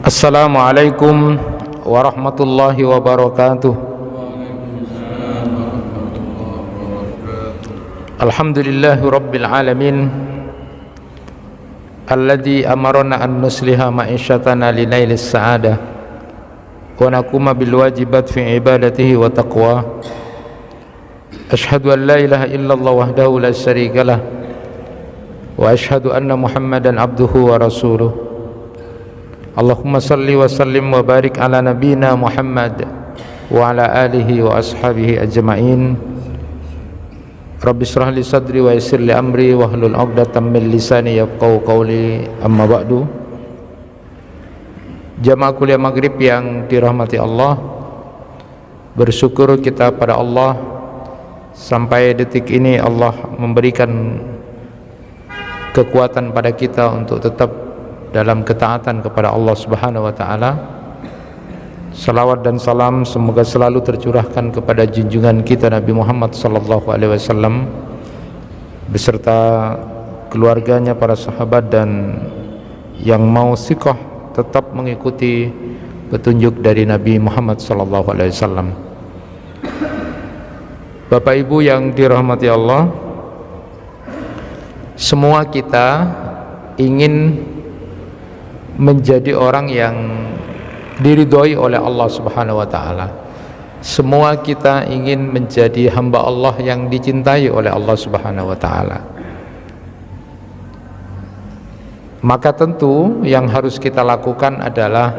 Assalamualaikum warahmatullahi wabarakatuh. Alhamdulillahi rabbil alamin alladzi amarna an nusliha ma'isyatana li nailis sa'adah wa naquma bil wajibat fi ibadatihi wa taqwa. Ashhadu an la ilaha illallah wahdahu la syarikalah wa ashhadu anna Muhammadan abduhu wa rasuluh. Allahumma salli wa sallim wa barik ala nabina Muhammad wa ala alihi wa ashabihi ajma'in. Rabbi shrah li sadri wa yassir li amri wa hlul 'uqdatam min lisani yafqahu qawli. Amma ba'du. Jamaah kuliah maghrib yang dirahmati Allah, bersyukur kita pada Allah sampai detik ini Allah memberikan kekuatan pada kita untuk tetap dalam ketaatan kepada Allah Subhanahu wa taala. Salawat dan salam semoga selalu tercurahkan kepada junjungan kita Nabi Muhammad sallallahu alaihi wasallam beserta keluarganya, para sahabat, dan yang mau siqah tetap mengikuti petunjuk dari Nabi Muhammad sallallahu alaihi wasallam. Bapak Ibu yang dirahmati Allah, semua kita ingin menjadi orang yang diridhoi oleh Allah Subhanahu wa taala. Semua kita ingin menjadi hamba Allah yang dicintai oleh Allah Subhanahu wa taala. Maka tentu yang harus kita lakukan adalah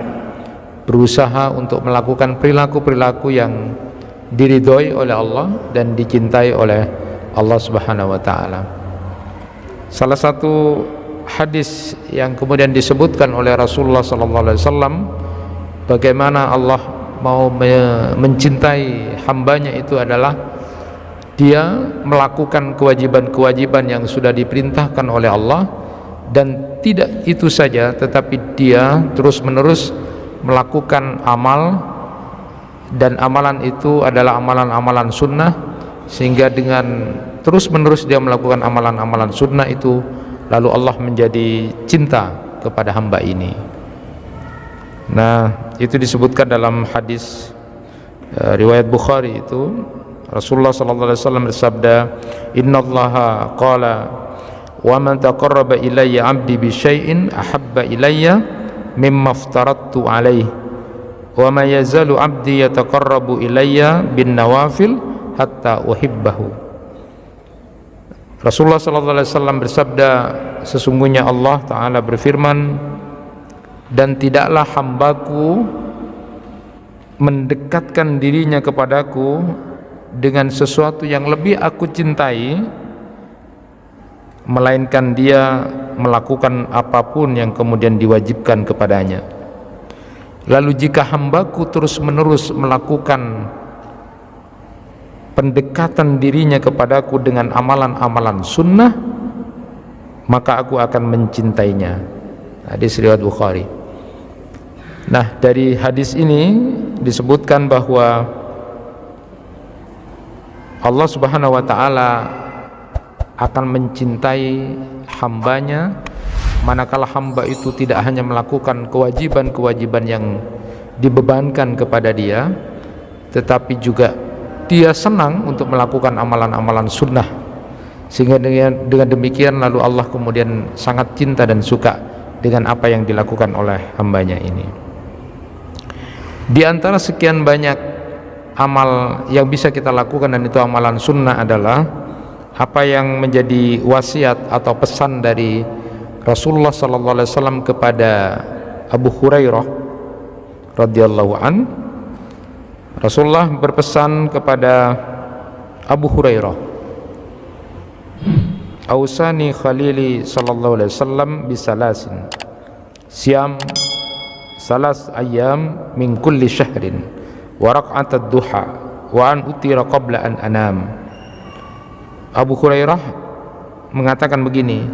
berusaha untuk melakukan perilaku-perilaku yang diridhoi oleh Allah dan dicintai oleh Allah Subhanahu wa taala. Salah satu hadis yang kemudian disebutkan oleh Rasulullah sallallahu alaihi wasallam bagaimana Allah mau mencintai hambanya itu adalah dia melakukan kewajiban-kewajiban yang sudah diperintahkan oleh Allah, dan tidak itu saja tetapi dia terus-menerus melakukan amal, dan amalan itu adalah amalan-amalan sunnah, sehingga dengan terus-menerus dia melakukan amalan-amalan sunnah itu lalu Allah menjadi cinta kepada hamba ini. Nah, itu disebutkan dalam hadis riwayat Bukhari. Itu Rasulullah sallallahu alaihi wasallam bersabda, "Innallaha qala wa man taqarraba ilayya 'abdi bi syai'in ahabba ilayya mimma aftaradtu alaihi wa ma yazalu 'abdi yataqarrabu ilayya bin nawafil hatta uhibbahu." Rasulullah SAW bersabda, sesungguhnya Allah Ta'ala berfirman, dan tidaklah hambaku mendekatkan dirinya kepadaku dengan sesuatu yang lebih aku cintai, melainkan dia melakukan apapun yang kemudian diwajibkan kepadanya. Lalu jika hambaku terus menerus melakukan pendekatan dirinya kepadaku dengan amalan-amalan sunnah, maka aku akan mencintainya. Hadis riwayat Bukhari. Nah, dari hadis ini disebutkan bahwa Allah Subhanahu wa taala akan mencintai hambanya manakala hamba itu tidak hanya melakukan kewajiban-kewajiban yang dibebankan kepada dia, tetapi juga dia senang untuk melakukan amalan-amalan sunnah, sehingga dengan demikian lalu Allah kemudian sangat cinta dan suka dengan apa yang dilakukan oleh hambanya ini. Di antara sekian banyak amal yang bisa kita lakukan, dan itu amalan sunnah, adalah apa yang menjadi wasiat atau pesan dari Rasulullah SAW kepada Abu Hurairah radhiyallahu an. Rasulullah berpesan kepada Abu Hurairah, "Ausani khalili sallallahu alaihi wasallam bisalasin siam salas ayyam min kulli syahrin wa raq'atad duha wa an utira qabla an anam." Abu Hurairah mengatakan begini,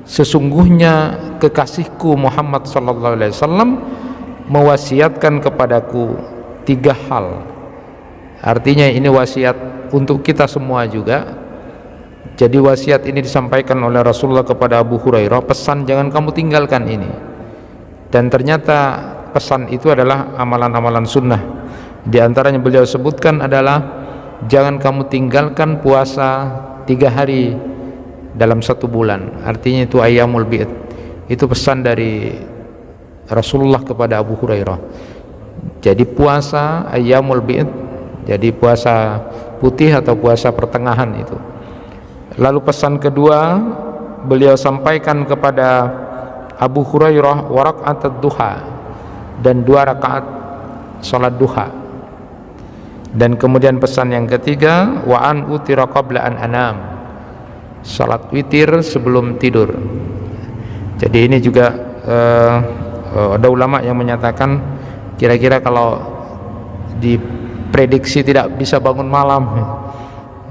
sesungguhnya kekasihku Muhammad sallallahu alaihi wasallam mewasiatkan kepadaku 3 hal. Artinya ini wasiat untuk kita semua juga. Jadi wasiat ini disampaikan oleh Rasulullah kepada Abu Hurairah, pesan jangan kamu tinggalkan ini. Dan ternyata pesan itu adalah amalan-amalan sunnah. Di antaranya beliau sebutkan adalah jangan kamu tinggalkan puasa 3 hari dalam 1 bulan, artinya itu ayyamul bid. Itu pesan dari Rasulullah kepada Abu Hurairah. Jadi puasa ayyamul bid, jadi puasa putih atau puasa pertengahan itu. Lalu pesan kedua beliau sampaikan kepada Abu Hurairah, wa raka'atad duha, dan 2 rakaat salat duha. Dan kemudian pesan yang ketiga, wa an utira qabla an anam, salat witir sebelum tidur. Jadi ini juga ada ulama yang menyatakan kira-kira kalau diprediksi tidak bisa bangun malam,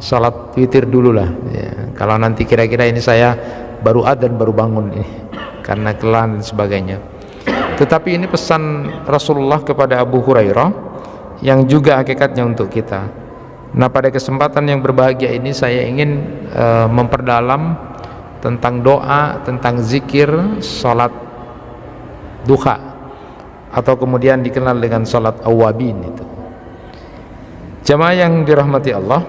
salat witir dulu lah ya. Kalau nanti kira-kira ini saya baru adzan baru bangun ini karena kelelahan dan sebagainya. Tetapi ini pesan Rasulullah kepada Abu Hurairah yang juga hakikatnya untuk kita. Nah, pada kesempatan yang berbahagia ini saya ingin memperdalam tentang doa, tentang zikir salat duha, atau kemudian dikenal dengan salat awwabin itu. Jamaah yang dirahmati Allah,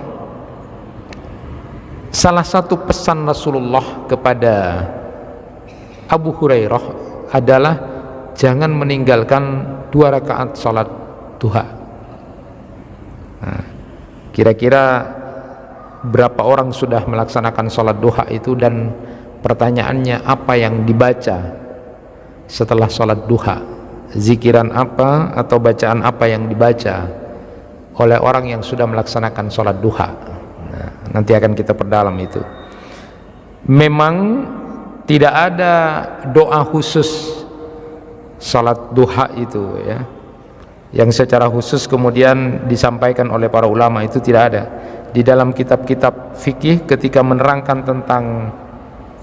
salah satu pesan Rasulullah kepada Abu Hurairah adalah jangan meninggalkan 2 rakaat salat duha. Nah, kira-kira berapa orang sudah melaksanakan salat duha itu, dan pertanyaannya apa yang dibaca setelah salat duha, zikiran apa atau bacaan apa yang dibaca oleh orang yang sudah melaksanakan salat duha. Nah, nanti akan kita perdalam itu. Memang tidak ada doa khusus salat duha itu ya, yang secara khusus kemudian disampaikan oleh para ulama, itu tidak ada. Di dalam kitab-kitab fikih ketika menerangkan tentang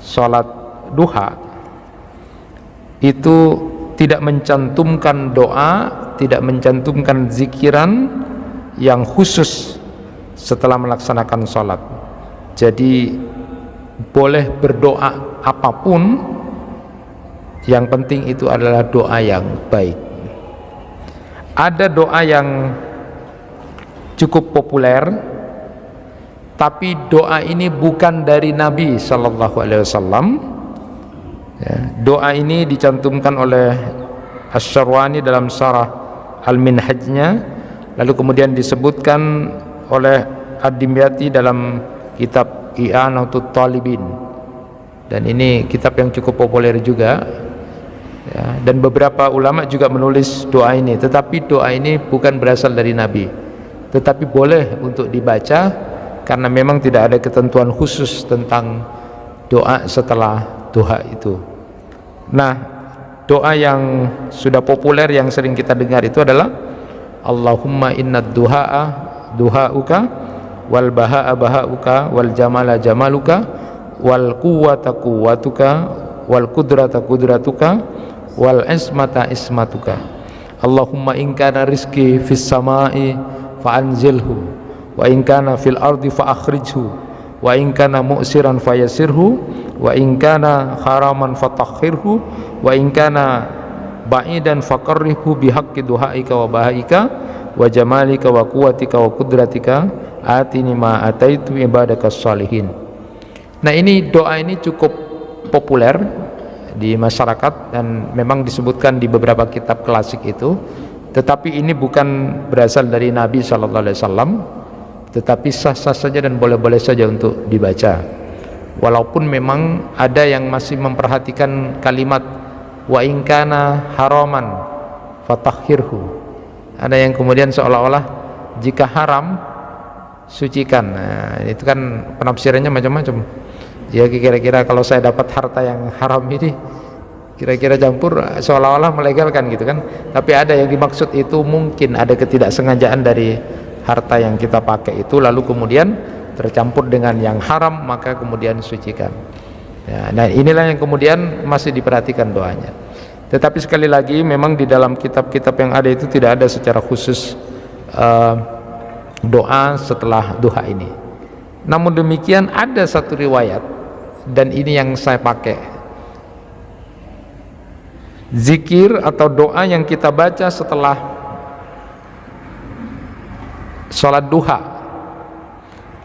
salat duha itu tidak mencantumkan doa, tidak mencantumkan zikiran yang khusus setelah melaksanakan salat. Jadi boleh berdoa apapun, yang penting itu adalah doa yang baik. Ada doa yang cukup populer, tapi doa ini bukan dari Nabi Sallallahu Alaihi Wasallam. Doa ini dicantumkan oleh Asy-Syarwani dalam Syarah Al-Minhajnya, lalu kemudian disebutkan oleh Ad-Dimyati dalam kitab I'anatut Talibin, dan ini kitab yang cukup populer juga ya, dan beberapa ulama juga menulis doa ini. Tetapi doa ini bukan berasal dari Nabi, tetapi boleh untuk dibaca karena memang tidak ada ketentuan khusus tentang doa setelah duha itu. Nah, doa yang sudah populer yang sering kita dengar itu adalah Allahumma innad duha'a duha'uka wal baha'a baha'uka wal jamala jamaluka wal quwwata quwwatuka wal qudrata qudratuka wal ismata ismatuka. Allahumma in kana rizqi fis samai fa anzilhu wa in kana fil ardi fa akhrijhu wa in kana mu'siran fayasirhu wa in kana haraman fatahhirhu wa in kana ba'idan faqarrihhu bihaqqi duhaika wa bahaika wa jamalika wa quwwatika wa qudratika atini ma ataitu ibadakas salihin. Nah, ini doa ini cukup populer di masyarakat dan memang disebutkan di beberapa kitab klasik itu, tetapi ini bukan berasal dari Nabi Sallallahu Alaihi Wasallam, tetapi sah-sah saja dan boleh-boleh saja untuk dibaca. Walaupun memang ada yang masih memperhatikan kalimat wa in kana haraman fatahhirhu. Ada yang kemudian seolah-olah jika haram sucikan. Nah, itu kan penafsirannya macam-macam. Ya, kira-kira kalau saya dapat harta yang haram ini kira-kira campur seolah-olah melegalkan gitu kan. Tapi ada yang dimaksud itu mungkin ada ketidaksengajaan dari harta yang kita pakai itu lalu kemudian tercampur dengan yang haram, maka kemudian sucikan ya. Nah, inilah yang kemudian masih diperhatikan doanya. Tetapi sekali lagi memang di dalam kitab-kitab yang ada itu tidak ada secara khusus doa setelah duha ini. Namun demikian ada satu riwayat, dan ini yang saya pakai. zikir atau doa yang kita baca setelah sholat duha.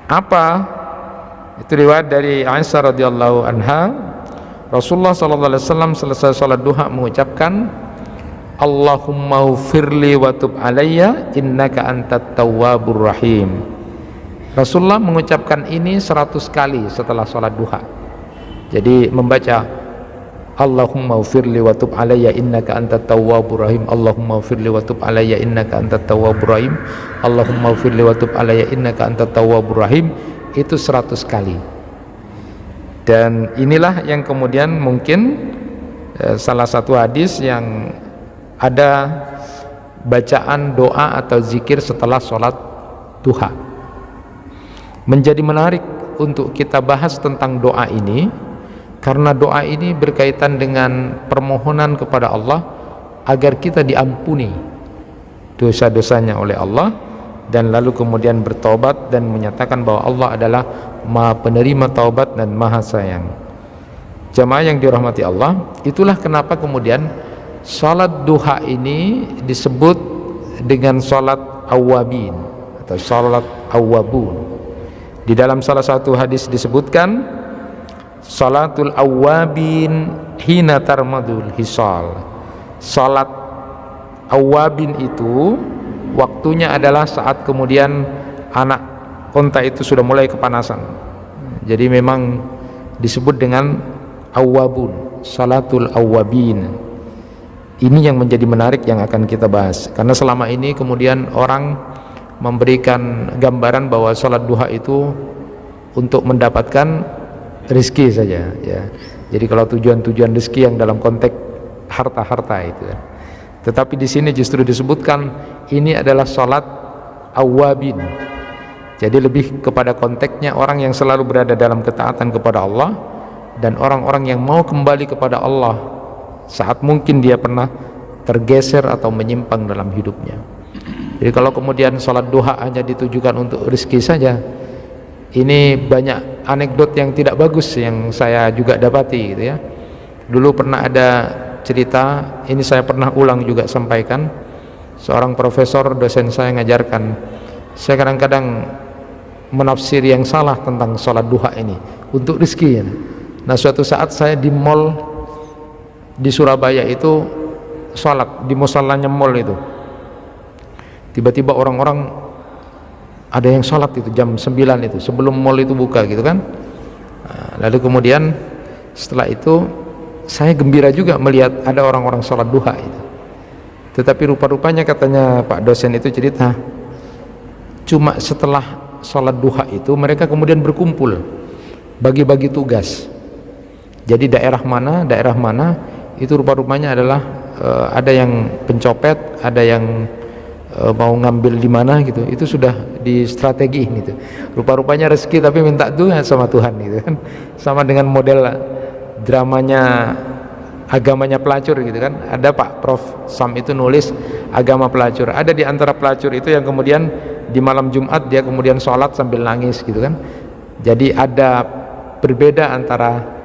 Apa? Itu riwayat dari Aisyah radhiyallahu anha, Rasulullah sallallahu alaihi wasallam selesai sholat duha mengucapkan, Allahumma ufirli wa tub alayya innaka antat tawwabur rahim. Rasulullah mengucapkan ini 100 kali setelah sholat duha. Jadi membaca Allahumma ufirli wa tub alayya innaka antat tawwabur rahim, Allahumma ufirli wa tub alayya innaka antat tawwabur rahim, Allahumma ufirli wa tub alayya innaka antat tawwabur rahim, itu 100 kali. Dan inilah yang kemudian mungkin salah satu hadis yang ada bacaan doa atau zikir setelah sholat duha. Menjadi menarik untuk kita bahas tentang doa ini, karena doa ini berkaitan dengan permohonan kepada Allah agar kita diampuni dosa-dosanya oleh Allah, dan lalu kemudian bertobat dan menyatakan bahwa Allah adalah Maha penerima taubat dan Maha sayang. Jamaah yang dirahmati Allah, itulah kenapa kemudian salat duha ini disebut dengan salat awabin atau salat awabun. Di dalam salah satu hadis disebutkan salatul awabin hina tarmadul hisal. Salat awabin itu waktunya adalah saat kemudian anak unta itu sudah mulai kepanasan. Jadi memang disebut dengan awabun, salatul awabin. Ini yang menjadi menarik yang akan kita bahas, karena selama ini kemudian orang memberikan gambaran bahwa salat duha itu untuk mendapatkan rezeki saja, ya. Jadi kalau tujuan-tujuan rezeki yang dalam konteks harta-harta itu, ya. Tetapi di sini justru disebutkan ini adalah salat awabin. Jadi lebih kepada konteksnya orang yang selalu berada dalam ketaatan kepada Allah dan orang-orang yang mau kembali kepada Allah saat mungkin dia pernah tergeser atau menyimpang dalam hidupnya. Jadi kalau kemudian sholat duha hanya ditujukan untuk rezeki saja, ini banyak anekdot yang tidak bagus yang saya juga dapati gitu ya. Dulu pernah ada cerita, ini saya pernah ulang juga sampaikan, seorang profesor dosen saya ngajarkan, saya kadang-kadang menafsir yang salah tentang sholat duha ini untuk rezeki ya. Nah suatu saat saya di mall di Surabaya itu sholat di musallanya mall itu, tiba-tiba orang-orang ada yang sholat itu jam 9 itu sebelum mall itu buka gitu kan. Nah, lalu kemudian setelah itu saya gembira juga melihat ada orang-orang sholat duha itu. Tetapi rupa-rupanya katanya Pak dosen itu cerita, cuma setelah sholat duha itu mereka kemudian berkumpul bagi-bagi tugas. Jadi daerah mana itu rupa-rupanya adalah ada yang pencopet, ada yang mau ngambil di mana gitu. Itu sudah di strategi gitu. Rupa-rupanya rezeki tapi minta doa sama Tuhan gitu kan. Sama dengan model dramanya agamanya pelacur gitu kan. Ada Pak Prof Sam itu nulis agama pelacur. Ada di antara pelacur itu yang kemudian di malam Jumat dia kemudian sholat sambil nangis gitu kan. Jadi ada berbeda antara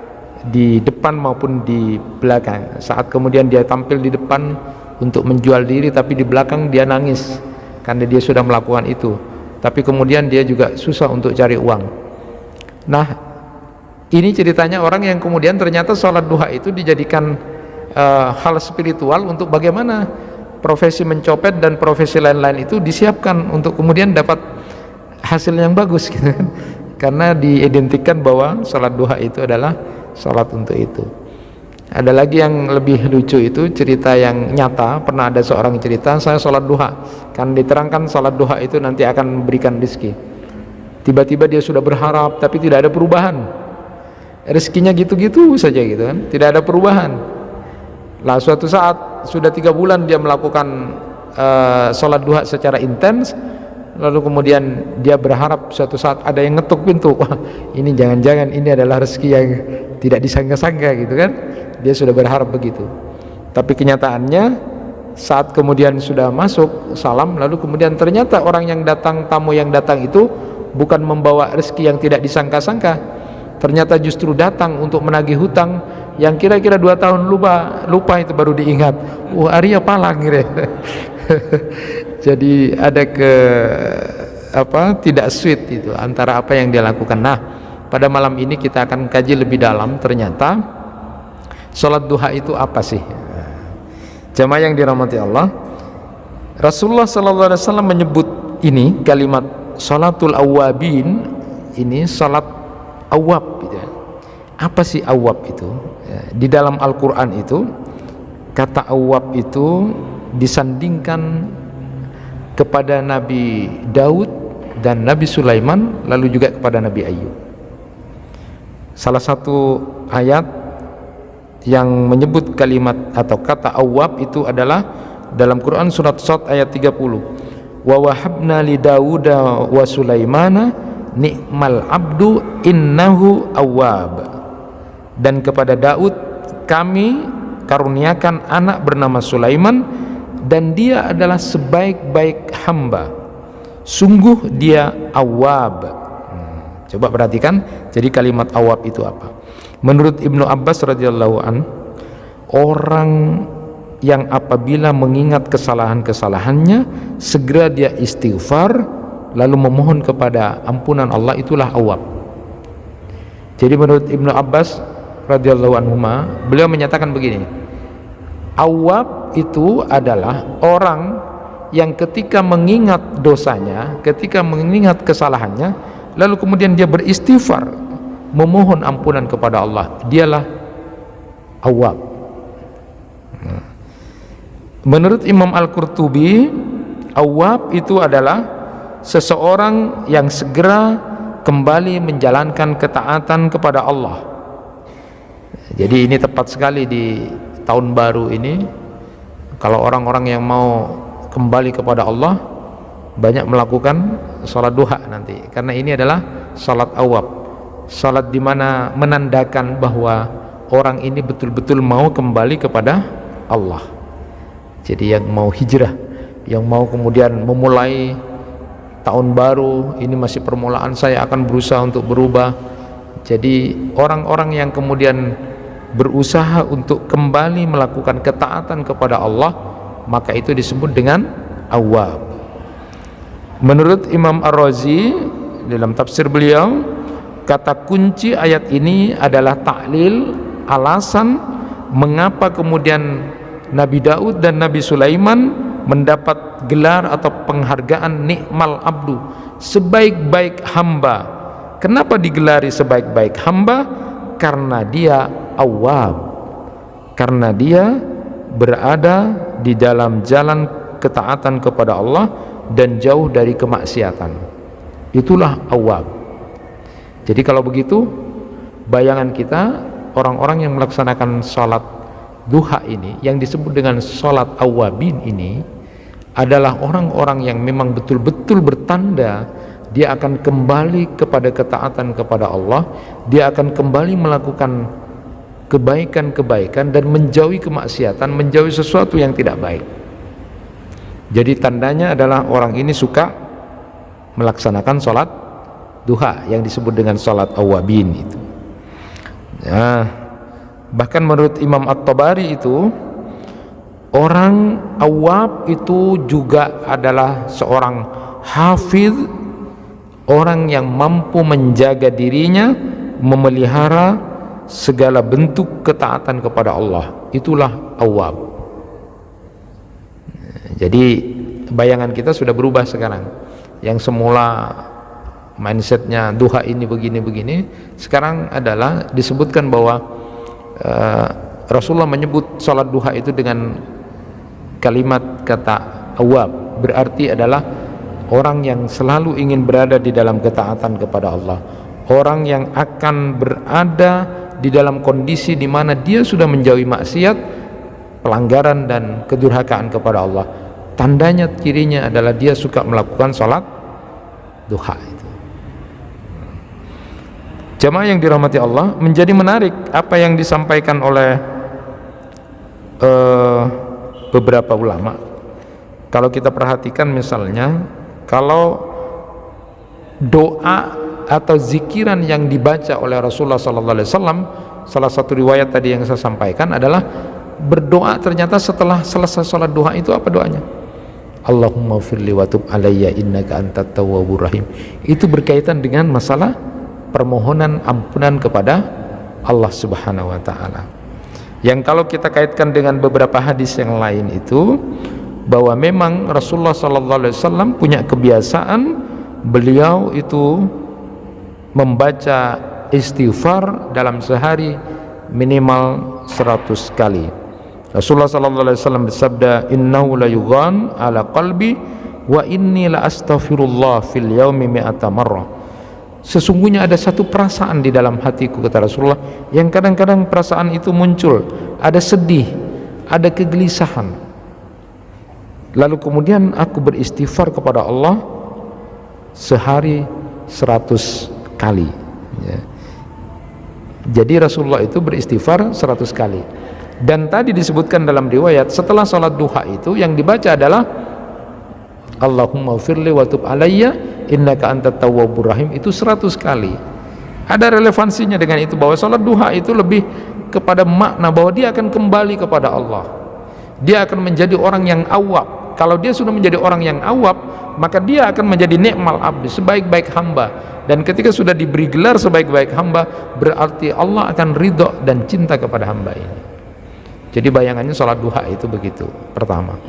di depan maupun di belakang. Saat kemudian dia tampil di depan untuk menjual diri, tapi di belakang dia nangis karena dia sudah melakukan itu. Tapi kemudian dia juga susah untuk cari uang. Nah, ini ceritanya orang yang kemudian ternyata sholat duha itu dijadikan hal spiritual untuk bagaimana profesi mencopet dan profesi lain-lain itu disiapkan untuk kemudian dapat hasil yang bagus gitu kan. Karena diidentikan bahwa sholat duha itu adalah sholat untuk itu. Ada lagi yang lebih lucu, itu cerita yang nyata. Pernah ada seorang cerita, saya sholat duha, kan diterangkan sholat duha itu nanti akan memberikan rezeki. Tiba-tiba dia sudah berharap tapi tidak ada perubahan, rezekinya gitu-gitu saja gitu kan, tidak ada perubahan. Lah suatu saat sudah 3 bulan dia melakukan sholat duha secara intens, lalu kemudian dia berharap suatu saat ada yang ngetuk pintu. Wah, ini jangan-jangan ini adalah rezeki yang tidak disangka-sangka gitu kan. Dia sudah berharap begitu. Tapi kenyataannya saat kemudian sudah masuk salam, lalu kemudian ternyata orang yang datang, tamu yang datang itu bukan membawa rezeki yang tidak disangka-sangka. Ternyata justru datang untuk menagih hutang yang kira-kira 2 tahun lupa itu baru diingat. Wah, Arya palang gitu. Jadi ada tidak sweet itu antara apa yang dia lakukan. Nah, pada malam ini kita akan kaji lebih dalam ternyata sholat duha itu apa sih. Jamaah yang dirahmati Allah, Rasulullah SAW menyebut ini kalimat sholatul awwabin, ini sholat awwab gitu. Apa sih awwab itu? Di dalam Al-Quran itu kata awwab itu disandingkan kepada Nabi Daud dan Nabi Sulaiman, lalu juga kepada Nabi Ayub. Salah satu ayat yang menyebut kalimat atau kata awwab itu adalah dalam Quran surat Shad ayat 30. Wa wahabna li Dauda wa Sulaimana ni'mal abdu innahu awwab. Dan kepada Daud kami karuniakan anak bernama Sulaiman, dan dia adalah sebaik-baik hamba, sungguh dia awwab. Coba perhatikan, jadi kalimat awwab itu apa? Menurut Ibnu Abbas radhiyallahu an, orang yang apabila mengingat kesalahan-kesalahannya segera dia istighfar lalu memohon kepada ampunan Allah, itulah awwab. Jadi menurut Ibnu Abbas radhiyallahu anhuma, beliau menyatakan begini, awwab itu adalah orang yang ketika mengingat dosanya, ketika mengingat kesalahannya, lalu kemudian dia beristighfar, memohon ampunan kepada Allah, dialah awwab. Menurut Imam Al-Qurtubi, awwab itu adalah seseorang yang segera kembali menjalankan ketaatan kepada Allah. Jadi ini tepat sekali di tahun baru ini, kalau orang-orang yang mau kembali kepada Allah banyak melakukan sholat duha nanti, karena ini adalah sholat awwab, sholat dimana menandakan bahwa orang ini betul-betul mau kembali kepada Allah. Jadi yang mau hijrah, yang mau kemudian memulai tahun baru, ini masih permulaan, saya akan berusaha untuk berubah. Jadi orang-orang yang kemudian berusaha untuk kembali melakukan ketaatan kepada Allah, maka itu disebut dengan awwab. Menurut Imam Ar-Razi dalam tafsir beliau, kata kunci ayat ini adalah taklil, alasan mengapa kemudian Nabi Daud dan Nabi Sulaiman mendapat gelar atau penghargaan ni'mal abdu, sebaik-baik hamba. Kenapa digelari sebaik-baik hamba? Karena dia awwab, karena dia berada di dalam jalan ketaatan kepada Allah dan jauh dari kemaksiatan. Itulah awwab. Jadi kalau begitu, bayangan kita orang-orang yang melaksanakan sholat duha ini, yang disebut dengan sholat awwabin ini, adalah orang-orang yang memang betul-betul bertanda dia akan kembali kepada ketaatan kepada Allah, dia akan kembali melakukan kebaikan-kebaikan dan menjauhi kemaksiatan, menjauhi sesuatu yang tidak baik. Jadi tandanya adalah orang ini suka melaksanakan sholat duha yang disebut dengan sholat awwabin itu. Nah, bahkan menurut Imam At-Tabari itu, orang awwab itu juga adalah seorang hafidh, orang yang mampu menjaga dirinya, memelihara segala bentuk ketaatan kepada Allah. Itulah awwab. Jadi bayangan kita sudah berubah sekarang. Yang semula mindsetnya duha ini begini-begini, sekarang adalah disebutkan bahwa Rasulullah menyebut sholat duha itu dengan kalimat kata awwab, berarti adalah orang yang selalu ingin berada di dalam ketaatan kepada Allah, orang yang akan berada di dalam kondisi di mana dia sudah menjauhi maksiat, pelanggaran dan kedurhakaan kepada Allah. Tandanya, cirinya adalah dia suka melakukan sholat duha itu. Jamaah yang dirahmati Allah, menjadi menarik apa yang disampaikan oleh beberapa ulama. Kalau kita perhatikan misalnya, kalau doa atau zikiran yang dibaca oleh Rasulullah SAW salah satu riwayat tadi yang saya sampaikan adalah berdoa ternyata setelah selesai sholat duha itu apa doanya? Allahumma firli wa tub alayya innaka antat tawwabur rahim. Itu berkaitan dengan masalah permohonan ampunan kepada Allah Subhanahu wa taala. Yang kalau kita kaitkan dengan beberapa hadis yang lain itu, bahwa memang Rasulullah sallallahu alaihi wasallam punya kebiasaan beliau itu membaca istighfar dalam sehari minimal 100 kali. Rasulullah sallallahu alaihi wasallam bersabda, innahu la yughan ala qalbi wa inni la astaghfirullah fil yaumi mi'ata marrah. Sesungguhnya ada satu perasaan di dalam hatiku, kata Rasulullah, yang kadang-kadang perasaan itu muncul, ada sedih, ada kegelisahan. Lalu kemudian aku beristighfar kepada Allah sehari 100 kali ya. Jadi Rasulullah itu beristighfar 100 kali. Dan tadi disebutkan dalam riwayat setelah sholat duha itu yang dibaca adalah Allahumma firli wa tub alayya innaka antat tawwabur rahim, itu 100 kali. Ada relevansinya dengan itu, bahwa sholat duha itu lebih kepada makna bahwa dia akan kembali kepada Allah, dia akan menjadi orang yang awab. Kalau dia sudah menjadi orang yang awab, maka dia akan menjadi ni'mal abdi, sebaik-baik hamba. Dan ketika sudah diberi gelar sebaik-baik hamba, berarti Allah akan ridho dan cinta kepada hamba ini. Jadi bayangannya sholat duha itu begitu. Pertama,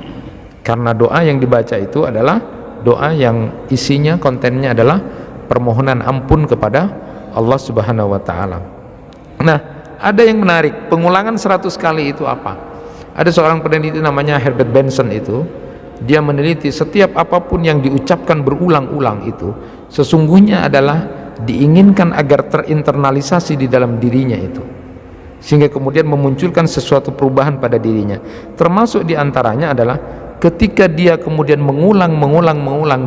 karena doa yang dibaca itu adalah doa yang isinya, kontennya adalah permohonan ampun kepada Allah Subhanahu wa taala. Nah, ada yang menarik, pengulangan 100 kali itu apa? Ada seorang peneliti namanya Herbert Benson itu, dia meneliti setiap apapun yang diucapkan berulang-ulang itu sesungguhnya adalah diinginkan agar terinternalisasi di dalam dirinya itu, sehingga kemudian memunculkan sesuatu perubahan pada dirinya. Termasuk diantaranya adalah ketika dia kemudian mengulang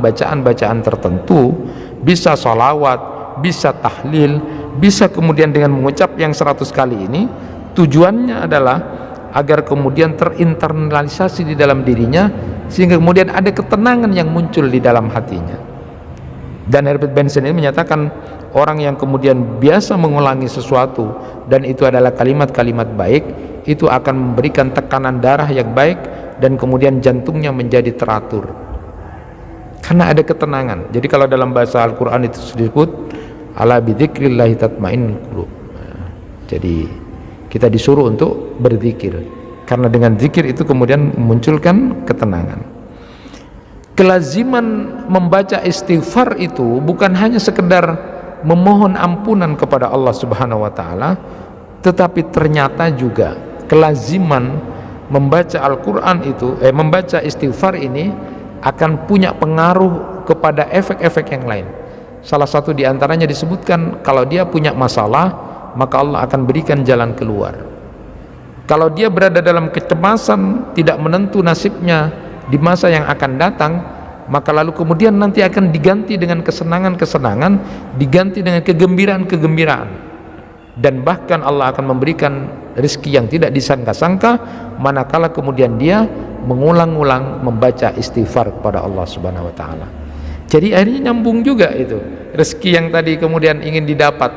bacaan-bacaan tertentu, bisa sholawat, bisa tahlil, bisa kemudian dengan mengucap yang 100 kali ini, tujuannya adalah agar kemudian terinternalisasi di dalam dirinya, sehingga kemudian ada ketenangan yang muncul di dalam hatinya. Dan Herbert Benson ini menyatakan orang yang kemudian biasa mengulangi sesuatu dan itu adalah kalimat-kalimat baik, itu akan memberikan tekanan darah yang baik dan kemudian jantungnya menjadi teratur karena ada ketenangan. Jadi kalau dalam bahasa Al-Quran itu disebut ala bidzikrillahi tatmainnul qulub. Jadi kita disuruh untuk berzikir, karena dengan zikir itu kemudian memunculkan ketenangan. Kelaziman membaca istighfar itu bukan hanya sekedar memohon ampunan kepada Allah Subhanahu wa taala, tetapi ternyata juga kelaziman membaca Al-Quran itu, membaca istighfar ini akan punya pengaruh kepada efek-efek yang lain. Salah satu diantaranya disebutkan, kalau dia punya masalah, maka Allah akan berikan jalan keluar. Kalau dia berada dalam kecemasan, tidak menentu nasibnya di masa yang akan datang, maka lalu kemudian nanti akan diganti dengan kesenangan-kesenangan, diganti dengan kegembiraan-kegembiraan, dan bahkan Allah akan memberikan rezeki yang tidak disangka-sangka manakala kemudian dia mengulang-ulang membaca istighfar kepada Allah Subhanahu wa taala. Jadi akhirnya nyambung juga itu rezeki yang tadi kemudian ingin didapat,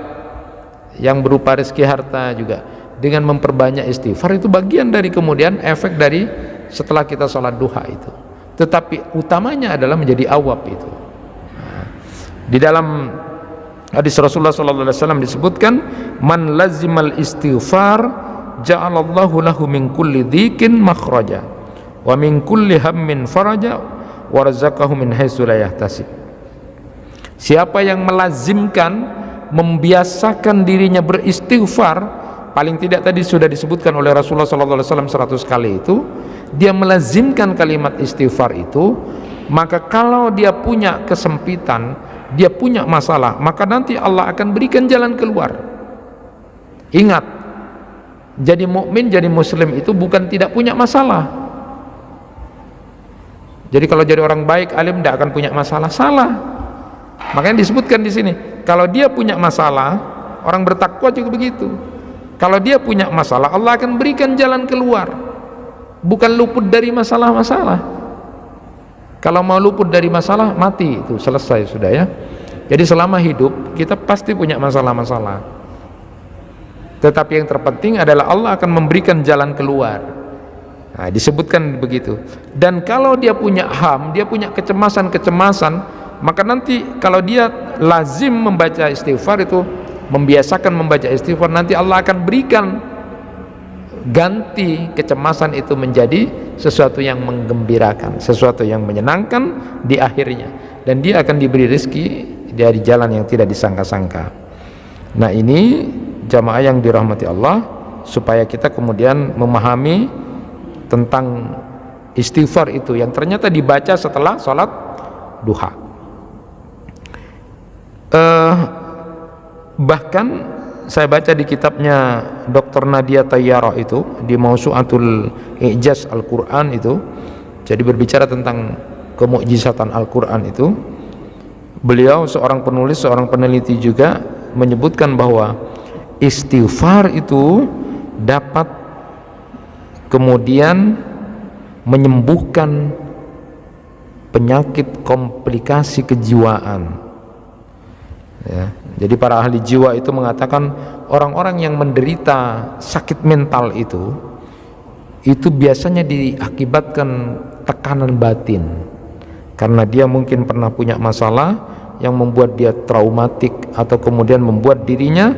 yang berupa rezeki harta juga, dengan memperbanyak istighfar, itu bagian dari kemudian efek dari setelah kita sholat duha itu. Tetapi utamanya adalah menjadi awab itu. Di dalam hadis Rasulullah SAW disebutkan, man lazimal istighfar ja'alallahu lahu min kulli dhikin makhraja wa min kulli hammin faraja wa razaqahu min haitsu la yahtasib. Siapa yang melazimkan, membiasakan dirinya beristighfar, paling tidak tadi sudah disebutkan oleh Rasulullah SAW 100 kali itu, dia melazimkan kalimat istighfar itu, maka kalau dia punya kesempitan, dia punya masalah, maka nanti Allah akan berikan jalan keluar. Ingat, jadi mukmin, jadi muslim itu bukan tidak punya masalah. Jadi kalau jadi orang baik, alim, tidak akan punya masalah, salah. Makanya disebutkan di sini, kalau dia punya masalah, orang bertakwa juga begitu. Kalau dia punya masalah, Allah akan berikan jalan keluar, bukan luput dari masalah-masalah. Kalau mau luput dari masalah, mati, itu selesai sudah ya. Jadi selama hidup kita pasti punya masalah-masalah. Tetapi yang terpenting adalah Allah akan memberikan jalan keluar. Nah, disebutkan begitu. Dan kalau dia punya ham, dia punya kecemasan-kecemasan, maka nanti kalau dia lazim membaca istighfar itu, membiasakan membaca istighfar, nanti Allah akan berikan ganti kecemasan itu menjadi sesuatu yang menggembirakan, sesuatu yang menyenangkan di akhirnya, dan dia akan diberi rezeki dari jalan yang tidak disangka-sangka. Nah, ini jamaah yang dirahmati Allah, supaya kita kemudian memahami tentang istighfar itu yang ternyata dibaca setelah sholat duha. Bahkan saya baca di kitabnya Dr. Nadia Tayyarah itu, di Mausu'atul I'jaz Al-Quran itu, jadi berbicara tentang kemukjizatan Al-Quran itu, beliau seorang penulis, seorang peneliti juga menyebutkan bahwa istighfar itu dapat kemudian menyembuhkan penyakit komplikasi kejiwaan, ya. Jadi para ahli jiwa itu mengatakan orang-orang yang menderita sakit mental itu biasanya diakibatkan tekanan batin, karena dia mungkin pernah punya masalah yang membuat dia traumatik, atau kemudian membuat dirinya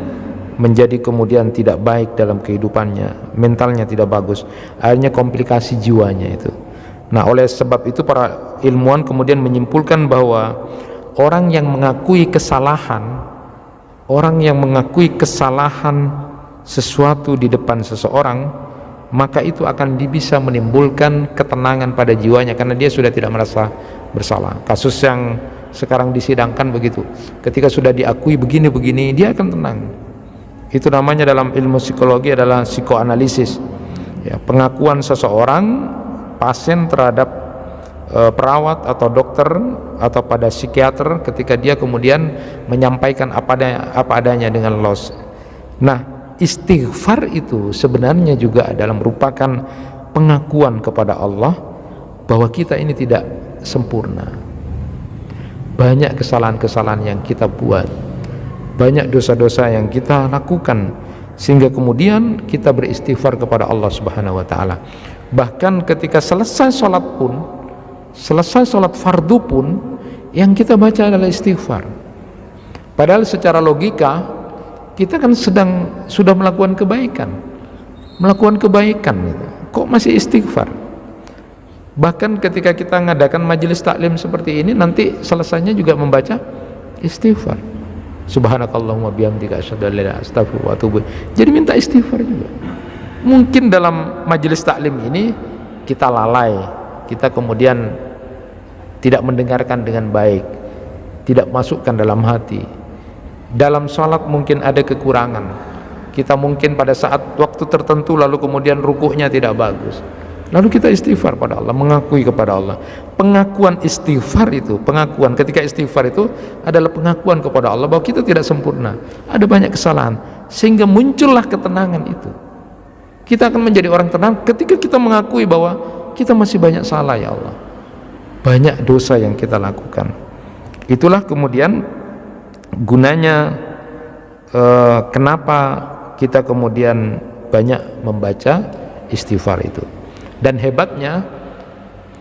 menjadi kemudian tidak baik dalam kehidupannya, mentalnya tidak bagus, akhirnya komplikasi jiwanya itu. Nah, oleh sebab itu para ilmuwan kemudian menyimpulkan bahwa orang yang mengakui kesalahan, orang yang mengakui kesalahan sesuatu di depan seseorang, maka itu akan bisa menimbulkan ketenangan pada jiwanya, karena dia sudah tidak merasa bersalah. Kasus yang sekarang disidangkan begitu, ketika sudah diakui begini-begini, dia akan tenang. Itu namanya dalam ilmu psikologi adalah psikoanalisis, ya, pengakuan seseorang pasien terhadap perawat atau dokter atau pada psikiater ketika dia kemudian menyampaikan apa adanya dengan los. Nah, istighfar itu sebenarnya juga adalah merupakan pengakuan kepada Allah bahwa kita ini tidak sempurna, banyak kesalahan-kesalahan yang kita buat, banyak dosa-dosa yang kita lakukan, sehingga kemudian kita beristighfar kepada Allah Subhanahu wa taala. Bahkan ketika selesai sholat pun, selesai sholat fardu pun, yang kita baca adalah istighfar. Padahal secara logika kita kan sudah melakukan kebaikan, gitu. Kok masih istighfar? Bahkan ketika kita mengadakan majelis taklim seperti ini, nanti selesainya juga membaca istighfar. Subhanakallahumma bihamdika asyhadu an la ilaha illa anta astaghfiruka wa atubu ilaik. Jadi minta istighfar juga. Mungkin dalam majelis taklim ini kita lalai, kita kemudian tidak mendengarkan dengan baik, tidak masukkan dalam hati. Dalam sholat mungkin ada kekurangan, kita mungkin pada saat waktu tertentu lalu kemudian rukuknya tidak bagus, lalu kita istighfar pada Allah, mengakui kepada Allah. Pengakuan istighfar itu, pengakuan ketika istighfar itu adalah pengakuan kepada Allah bahwa kita tidak sempurna, ada banyak kesalahan, sehingga muncullah ketenangan itu. Kita akan menjadi orang tenang ketika kita mengakui bahwa kita masih banyak salah, ya Allah, banyak dosa yang kita lakukan. Itulah kemudian gunanya kenapa kita kemudian banyak membaca istighfar itu. Dan hebatnya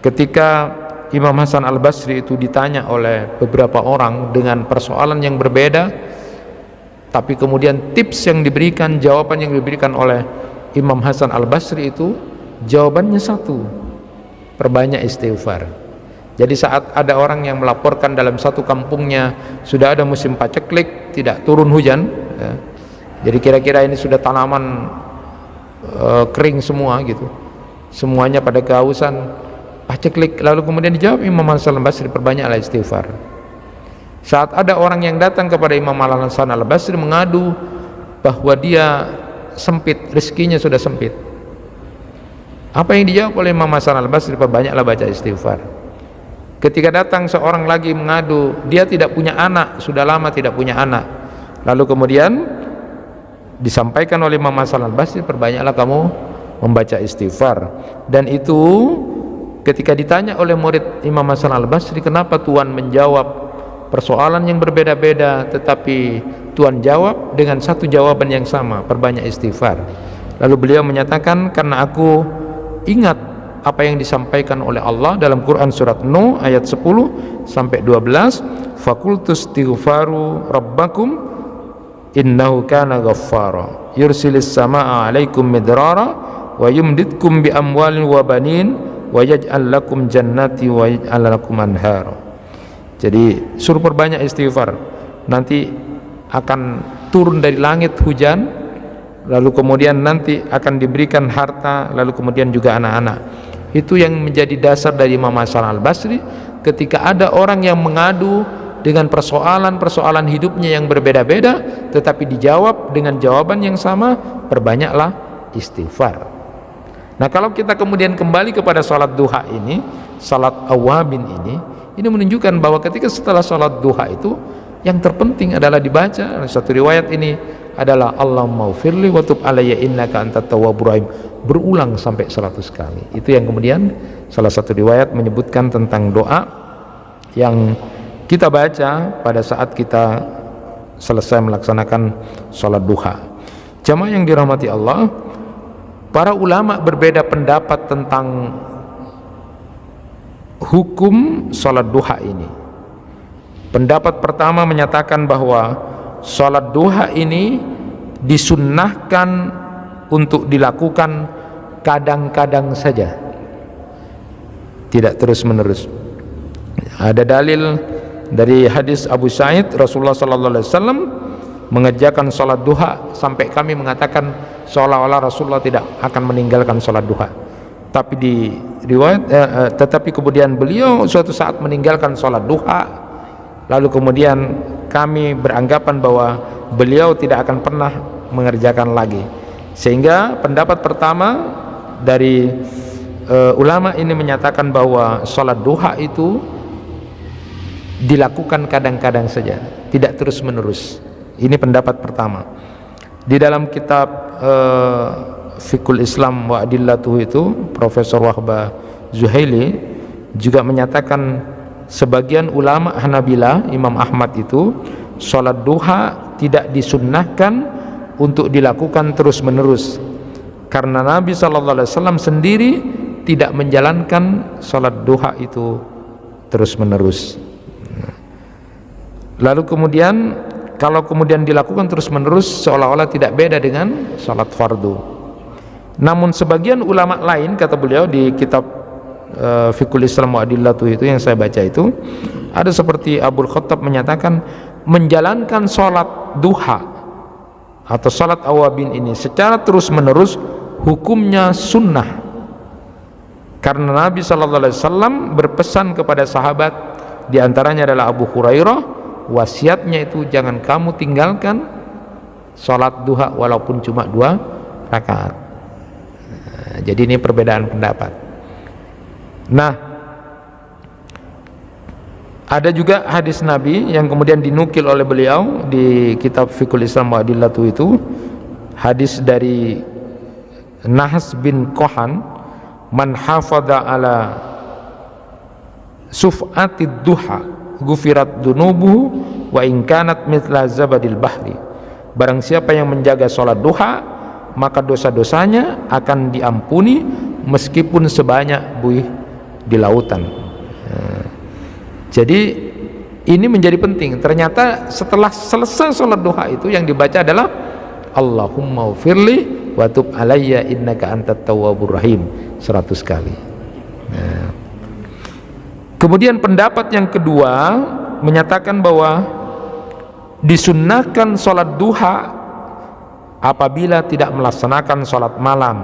ketika Imam Hasan Al-Basri itu ditanya oleh beberapa orang dengan persoalan yang berbeda, tapi kemudian tips yang diberikan, jawaban yang diberikan oleh Imam Hasan Al-Basri itu jawabannya satu: perbanyak istighfar. Jadi saat ada orang yang melaporkan dalam satu kampungnya sudah ada musim paceklik, tidak turun hujan, ya, jadi kira-kira ini sudah tanaman kering semua gitu, semuanya pada kehausan, paceklik, lalu kemudian dijawab Imam Hasan Al-Basri, perbanyaklah istighfar. Saat ada orang yang datang kepada Imam Hasan Al-Basri mengadu bahwa dia sempit, rezekinya sudah sempit, apa yang dijawab oleh Imam Hasan Al-Basri? Perbanyaklah baca istighfar. Ketika datang seorang lagi mengadu, dia tidak punya anak, sudah lama tidak punya anak, lalu kemudian disampaikan oleh Imam Hasan Al-Basri, perbanyaklah kamu membaca istighfar. Dan itu ketika ditanya oleh murid Imam Hasan Al-Basri, kenapa Tuhan menjawab persoalan yang berbeda-beda tetapi Tuhan jawab dengan satu jawaban yang sama, perbanyak istighfar. Lalu beliau menyatakan, karena aku ingat apa yang disampaikan oleh Allah dalam Quran surat Nuh ayat 10 sampai 12, faqultu istighfaru rabbakum innahu kana ghaffara yursilis samaa 'alaikum midrara wa yumditkum bi amwalin wa banin wa yaj'al lakum jannati wa yaj'al lakum anhara. Jadi suruh perbanyak istighfar, nanti akan turun dari langit hujan, lalu kemudian nanti akan diberikan harta, lalu kemudian juga anak-anak. Itu yang menjadi dasar dari Imam Hasan al-Basri ketika ada orang yang mengadu dengan persoalan-persoalan hidupnya yang berbeda-beda, tetapi dijawab dengan jawaban yang sama, perbanyaklah istighfar. Nah, kalau kita kemudian kembali kepada salat duha ini, salat awabin ini menunjukkan bahwa ketika setelah salat duha itu yang terpenting adalah dibaca. Satu riwayat ini adalah Allahumma ufirli wa tub alayya innaka antat tawwabur rahim, berulang sampai 100 kali. Itu yang kemudian salah satu riwayat menyebutkan tentang doa yang kita baca pada saat kita selesai melaksanakan salat duha. Jamaah yang dirahmati Allah, para ulama berbeda pendapat tentang hukum salat duha ini. Pendapat pertama menyatakan bahwa salat duha ini disunnahkan untuk dilakukan kadang-kadang saja, tidak terus-menerus. Ada dalil dari hadis Abu Sa'id, Rasulullah sallallahu alaihi wasallam mengerjakan salat duha sampai kami mengatakan seolah-olah Rasulullah tidak akan meninggalkan salat duha. Tapi di riwayat tetapi kemudian beliau suatu saat meninggalkan salat duha. Lalu kemudian kami beranggapan bahwa beliau tidak akan pernah mengerjakan lagi. Sehingga pendapat pertama dari ulama ini menyatakan bahwa salat duha itu dilakukan kadang-kadang saja, tidak terus-menerus. Ini pendapat pertama. Di dalam kitab Fiqhul Islam wa Adillatuhu itu, Profesor Wahbah Zuhaili juga menyatakan sebagian ulama Hanabilah, Imam Ahmad itu, salat duha tidak disunnahkan untuk dilakukan terus-menerus karena Nabi SAW sendiri tidak menjalankan salat duha itu terus-menerus. Lalu kemudian kalau kemudian dilakukan terus-menerus seolah-olah tidak beda dengan salat fardu. Namun sebagian ulama lain, kata beliau di kitab Fiqhul Islam wa Adillatuhu itu yang saya baca itu, ada seperti Abul Khattab menyatakan menjalankan salat duha atau salat awabin ini secara terus-menerus hukumnya sunnah, karena Nabi SAW berpesan kepada sahabat, diantaranya adalah Abu Hurairah, wasiatnya itu jangan kamu tinggalkan salat duha walaupun cuma 2 rakaat. Jadi ini perbedaan pendapat. Nah, ada juga hadis Nabi yang kemudian dinukil oleh beliau di kitab Fiqhul Islam wa Adillatuhu itu, hadis dari Nahas bin Kohan, man hafadha ala suf'atid duha gufirat dunubuhu wa in kanat mithla zabadil bahri. Barang siapa yang menjaga sholat duha, maka dosa-dosanya akan diampuni meskipun sebanyak buih di lautan. Jadi ini menjadi penting. Ternyata setelah selesai sholat duha itu yang dibaca adalah Allahumma ufirli wa tub alayya innaka antat tawwabur rahim 100 kali. Kemudian pendapat yang kedua menyatakan bahwa disunnahkan sholat duha apabila tidak melaksanakan sholat malam.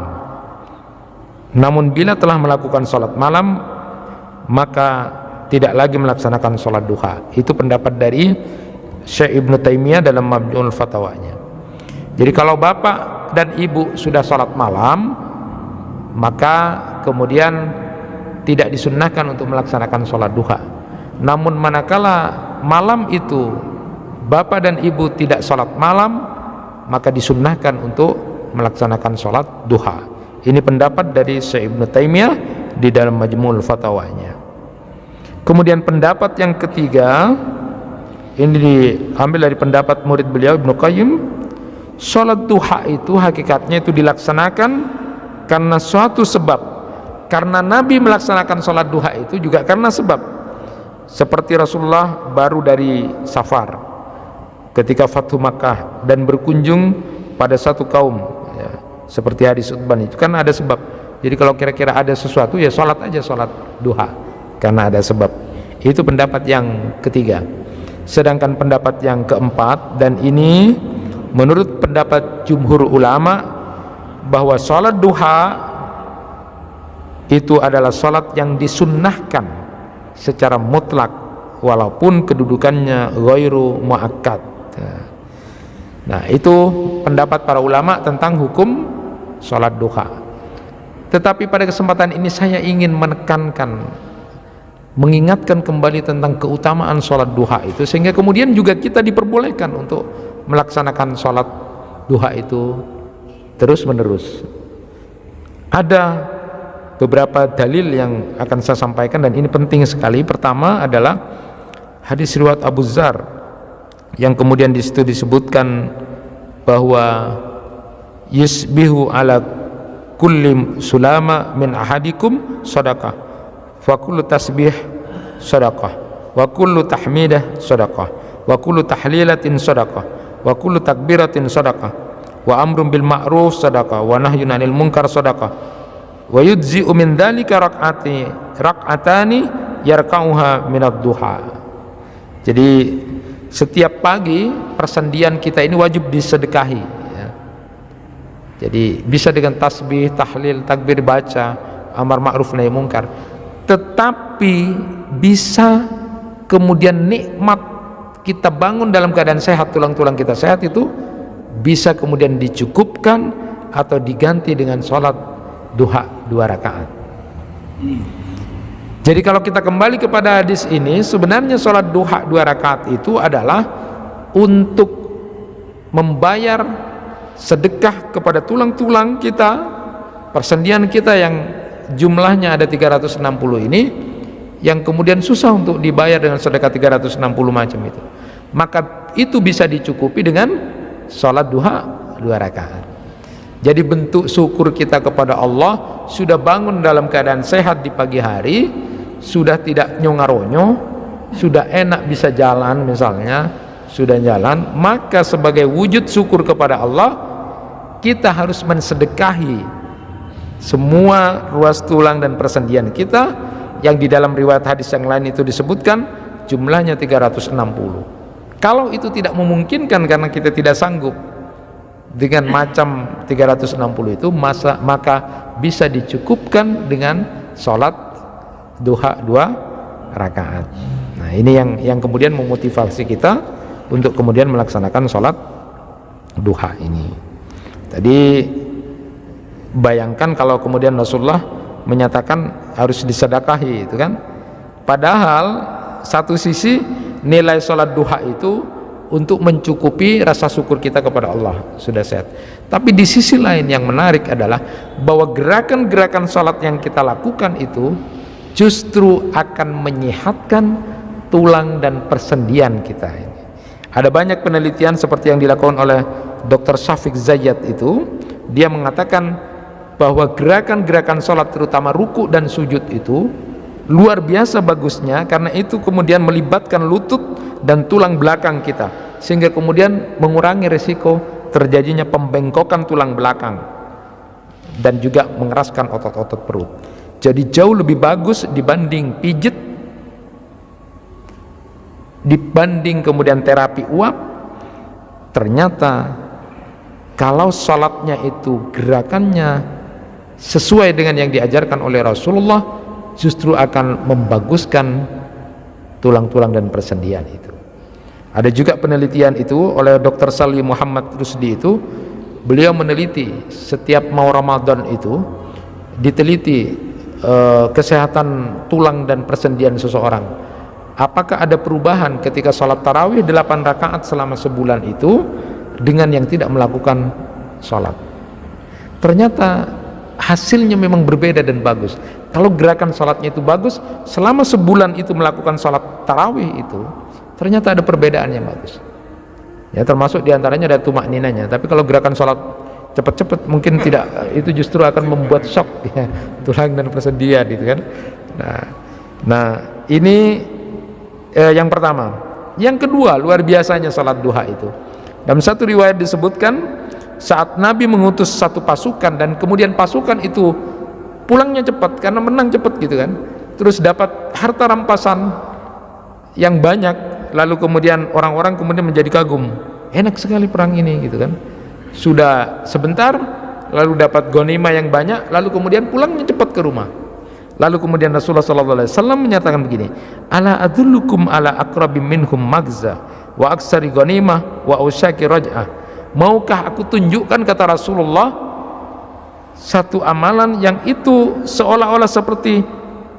Namun bila telah melakukan sholat malam, maka tidak lagi melaksanakan sholat duha. Itu pendapat dari Syekh Ibnu Taimiyah dalam Majmu'ul Fatawanya. Jadi kalau bapak dan ibu sudah sholat malam, maka kemudian tidak disunnahkan untuk melaksanakan sholat duha. Namun manakala malam itu bapak dan ibu tidak sholat malam, maka disunnahkan untuk melaksanakan sholat duha. Ini pendapat dari Syekh Ibnu Taimiyah di dalam Majmu'ul Fatawanya. Kemudian pendapat yang ketiga ini diambil dari pendapat murid beliau Ibnu Qayyim, sholat duha itu hakikatnya itu dilaksanakan karena suatu sebab. Karena Nabi melaksanakan sholat duha itu juga karena sebab. Seperti Rasulullah baru dari safar ketika Fathu Makkah dan berkunjung pada satu kaum, ya, seperti hadis Utban itu kan ada sebab. Jadi kalau kira-kira ada sesuatu ya sholat aja sholat duha karena ada sebab. Itu pendapat yang ketiga. Sedangkan pendapat yang keempat, dan ini menurut pendapat jumhur ulama, bahwa sholat duha itu adalah sholat yang disunnahkan secara mutlak walaupun kedudukannya ghairu muakkad. Nah, itu pendapat para ulama tentang hukum sholat duha. Tetapi pada kesempatan ini saya ingin menekankan, mengingatkan kembali tentang keutamaan sholat duha itu, sehingga kemudian juga kita diperbolehkan untuk melaksanakan sholat duha itu terus menerus. Ada beberapa dalil yang akan saya sampaikan dan ini penting sekali. Pertama adalah hadis riwayat Abu Dzar yang kemudian di situ disebutkan bahwa yusbihu ala kulli sulama min ahadikum sadaqah, fa kullu tasbih sadaqah, wa kullu tahmidah sadaqah, wa kullu tahlilatin sadaqah, wa kullu takbiratin sadaqah, wa amrun bil ma'ruf sadaqah, wa nahyun 'anil munkar sadaqah, wa yujzi'u min dzalika rak'atani yarka'uha minad duha. Jadi setiap pagi persendian kita ini wajib disedekahi, ya. Jadi bisa dengan tasbih, tahlil, takbir, baca amar ma'ruf nahi munkar. Tetapi bisa kemudian nikmat kita bangun dalam keadaan sehat, tulang-tulang kita sehat itu bisa kemudian dicukupkan atau diganti dengan sholat duha 2 rakaat. Jadi kalau kita kembali kepada hadis ini, sebenarnya sholat duha 2 rakaat itu adalah untuk membayar sedekah kepada tulang-tulang kita, persendian kita yang jumlahnya ada 360 ini, yang kemudian susah untuk dibayar dengan sedekah 360 macam itu. Maka itu bisa dicukupi dengan sholat duha 2 rakaat. Jadi bentuk syukur kita kepada Allah, sudah bangun dalam keadaan sehat di pagi hari, sudah tidak nyongaronyo, sudah enak bisa jalan misalnya, sudah jalan, maka sebagai wujud syukur kepada Allah kita harus mensedekahi semua ruas tulang dan persendian kita yang di dalam riwayat hadis yang lain itu disebutkan jumlahnya 360. Kalau itu tidak memungkinkan karena kita tidak sanggup dengan macam 360 itu, maka bisa dicukupkan dengan sholat duha 2 rakaat. Nah, ini yang kemudian memotivasi kita untuk kemudian melaksanakan sholat duha ini. Tadi bayangkan kalau kemudian Rasulullah menyatakan harus disedekahi, itu kan, padahal satu sisi nilai sholat duha itu untuk mencukupi rasa syukur kita kepada Allah sudah sehat, tapi di sisi lain yang menarik adalah bahwa gerakan-gerakan sholat yang kita lakukan itu justru akan menyehatkan tulang dan persendian kita ini. Ada banyak penelitian seperti yang dilakukan oleh Dr. Syafiq Zayyad itu, dia mengatakan bahwa gerakan-gerakan sholat terutama ruku dan sujud itu luar biasa bagusnya, karena itu kemudian melibatkan lutut dan tulang belakang kita, sehingga kemudian mengurangi risiko terjadinya pembengkokan tulang belakang dan juga mengeraskan otot-otot perut. Jadi jauh lebih bagus dibanding pijit, dibanding kemudian terapi uap. Ternyata kalau sholatnya itu gerakannya sesuai dengan yang diajarkan oleh Rasulullah, justru akan membaguskan tulang-tulang dan persendian itu. Ada juga penelitian itu oleh Dr. Salih Muhammad Rusdi itu, beliau meneliti setiap mau Ramadan itu diteliti kesehatan tulang dan persendian seseorang, apakah ada perubahan ketika sholat tarawih 8 rakaat selama sebulan itu dengan yang tidak melakukan sholat. Ternyata hasilnya memang berbeda dan bagus. Kalau gerakan sholatnya itu bagus, selama sebulan itu melakukan sholat tarawih itu, ternyata ada perbedaan yang bagus. Ya, termasuk diantaranya ada tumak ninanya. Tapi kalau gerakan sholat cepat-cepat mungkin tidak, itu justru akan membuat shock ya, tulang dan persendian gitu kan. Nah ini yang pertama. Yang kedua, luar biasanya sholat duha itu. Dalam satu riwayat disebutkan saat Nabi mengutus satu pasukan dan kemudian pasukan itu pulangnya cepat karena menang cepat gitu kan, terus dapat harta rampasan yang banyak, lalu kemudian orang-orang kemudian menjadi kagum, enak sekali perang ini gitu kan. Sudah sebentar lalu dapat ghanimah yang banyak, lalu kemudian pulangnya cepat ke rumah. Lalu kemudian Rasulullah SAW menyatakan begini, ala adullukum ala akrabim minhum magza wa aksari ghanimah wa usyaki raj'ah. Maukah aku tunjukkan, kata Rasulullah, satu amalan yang itu seolah-olah seperti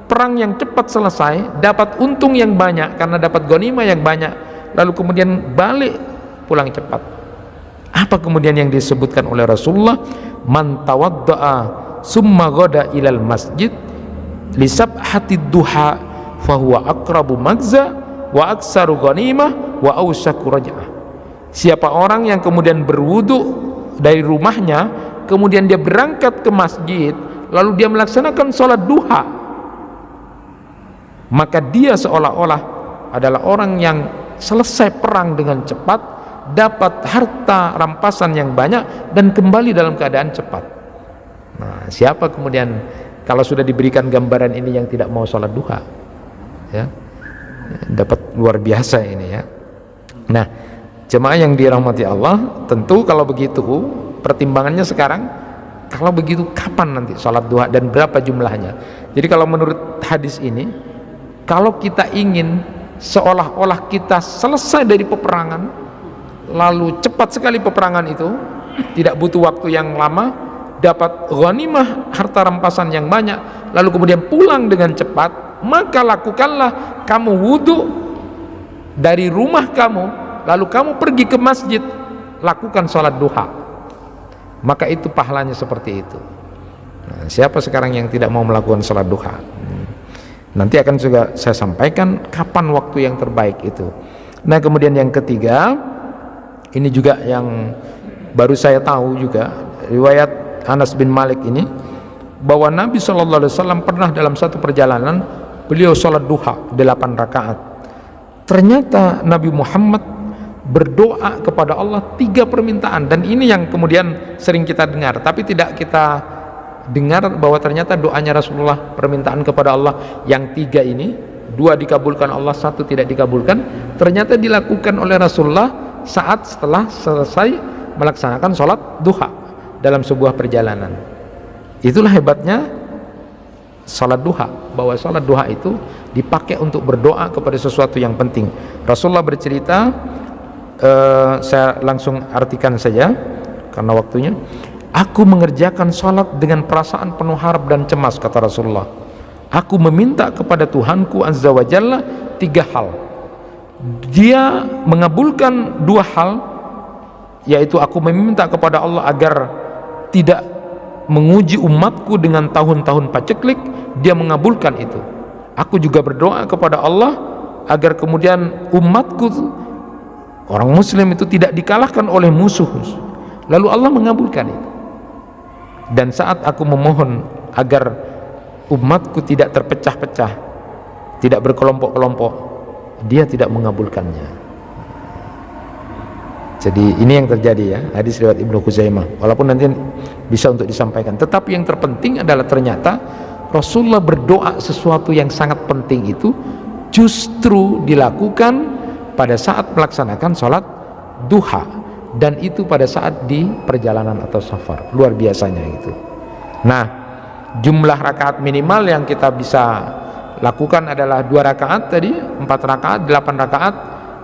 perang yang cepat selesai, dapat untung yang banyak karena dapat ghanimah yang banyak, lalu kemudian balik pulang cepat. Apa kemudian yang disebutkan oleh Rasulullah? Man tawadda'a summa ghada ilal masjid lisabhatid duha fahuwa aqrabu magza wa aksaru ghanimah wa awsyaku raj'ah. Siapa orang yang kemudian berwudu dari rumahnya, kemudian dia berangkat ke masjid, lalu dia melaksanakan sholat duha, maka dia seolah-olah adalah orang yang selesai perang dengan cepat, dapat harta rampasan yang banyak dan kembali dalam keadaan cepat. Nah, siapa kemudian kalau sudah diberikan gambaran ini yang tidak mau sholat duha, ya, dapat luar biasa ini ya. Nah, jemaah yang dirahmati Allah, tentu kalau begitu pertimbangannya sekarang, kalau begitu kapan nanti sholat duha dan berapa jumlahnya. Jadi kalau menurut hadis ini, kalau kita ingin seolah-olah kita selesai dari peperangan, lalu cepat sekali peperangan itu, tidak butuh waktu yang lama, dapat ghanimah harta rampasan yang banyak, lalu kemudian pulang dengan cepat, maka lakukanlah kamu wudu dari rumah kamu, lalu kamu pergi ke masjid, lakukan sholat duha, maka itu pahalanya seperti itu. Nah, siapa sekarang yang tidak mau melakukan sholat duha? Nanti akan juga saya sampaikan kapan waktu yang terbaik itu. Nah, kemudian yang ketiga, ini juga yang baru saya tahu juga, riwayat Anas bin Malik ini, bahwa Nabi SAW pernah dalam satu perjalanan beliau sholat duha 8 rakaat. Ternyata Nabi Muhammad berdoa kepada Allah 3 permintaan, dan ini yang kemudian sering kita dengar tapi tidak kita dengar bahwa ternyata doanya Rasulullah, permintaan kepada Allah yang 3 ini, 2 dikabulkan Allah, 1 tidak dikabulkan, ternyata dilakukan oleh Rasulullah saat setelah selesai melaksanakan sholat duha dalam sebuah perjalanan. Itulah hebatnya sholat duha, bahwa sholat duha itu dipakai untuk berdoa kepada sesuatu yang penting. Rasulullah bercerita, saya langsung artikan saja karena waktunya, aku mengerjakan sholat dengan perasaan penuh harap dan cemas, kata Rasulullah. Aku meminta kepada Tuhanku Azza wa Jalla 3 hal. Dia mengabulkan 2 hal, yaitu aku meminta kepada Allah agar tidak menguji umatku dengan tahun-tahun paceklik, dia mengabulkan itu. Aku juga berdoa kepada Allah agar kemudian umatku, orang muslim itu, tidak dikalahkan oleh musuh, lalu Allah mengabulkan itu. Dan saat aku memohon agar umatku tidak terpecah-pecah, tidak berkelompok-kelompok, dia tidak mengabulkannya. Jadi ini yang terjadi ya, hadis riwayat Ibnu Khuzaimah, walaupun nanti bisa untuk disampaikan, tetapi yang terpenting adalah ternyata Rasulullah berdoa sesuatu yang sangat penting itu justru dilakukan pada saat melaksanakan sholat duha, dan itu pada saat di perjalanan atau safar. Luar biasanya itu. Nah, jumlah rakaat minimal yang kita bisa lakukan adalah 2 rakaat tadi, 4 rakaat, 8 rakaat.